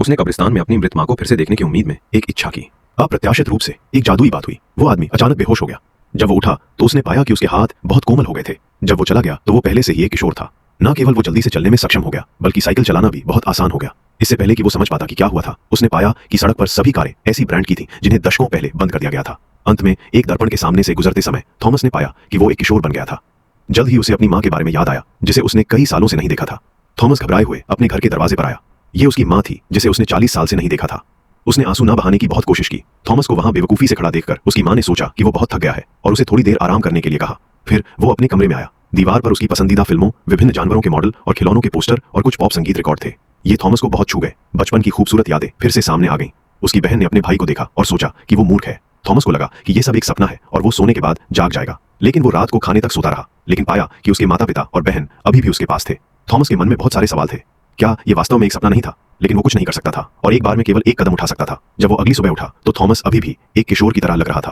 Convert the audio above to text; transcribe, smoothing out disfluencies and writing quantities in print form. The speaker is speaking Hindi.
उसने कब्रिस्तान में अपनी मृत मां को फिर से देखने की उम्मीद में एक इच्छा की। अप्रत्याशित रूप से एक जादुई बात हुई। वो आदमी अचानक बेहोश हो गया। जब वो उठा तो उसने पाया कि उसके हाथ बहुत कोमल हो गए थे। जब वो चला गया तो वो पहले से ही एक किशोर था। न केवल वो जल्दी से चलने में सक्षम हो गया, बल्कि साइकिल चलाना भी बहुत आसान हो गया। इससे पहले कि वो समझ पाता कि क्या हुआ था, उसने पाया कि सड़क पर सभी कारें ऐसी ब्रांड की थीं जिन्हें दशकों पहले बंद कर दिया गया था। अंत में एक दर्पण के सामने से गुजरते समय थॉमस ने पाया कि वो एक किशोर बन गया था। जल्द ही उसे अपनी मां के बारे में याद आया, जिसे उसने कई सालों से नहीं देखा था। थॉमस घबराए हुए अपने घर के दरवाजे पर आया। ये उसकी मां थी, जिसे उसने 40 साल से नहीं देखा था। उसने आंसू न बहाने की बहुत कोशिश की। थॉमस को वहां बेवकूफी से खड़ा देखकर उसकी मां ने सोचा कि वो बहुत थक गया है और उसे थोड़ी देर आराम करने के लिए कहा। फिर वो अपने कमरे में आया। दीवार पर उसकी पसंदीदा फिल्मों, विभिन्न जानवरों के मॉडल और खिलौनों के पोस्टर और कुछ पॉप संगीत रिकॉर्ड थे। ये थॉमस को बहुत छू गए। बचपन की खूबसूरत यादें फिर से सामने आ गईं। उसकी बहन ने अपने भाई को देखा और सोचा कि वो मूर्ख है। थॉमस को लगा कि ये सब एक सपना है और वो सोने के बाद जाग जाएगा। लेकिन वो रात को खाने तक सोता रहा, लेकिन पाया कि उसके माता पिता और बहन अभी भी उसके पास थे। थॉमस के मन में बहुत सारे सवाल थे। क्या ये वास्तव में एक सपना नहीं था? लेकिन वो कुछ नहीं कर सकता था और एक बार में केवल एक कदम उठा सकता था। जब वो अगली सुबह उठा तो थॉमस अभी भी एक किशोर की तरह लग रहा था।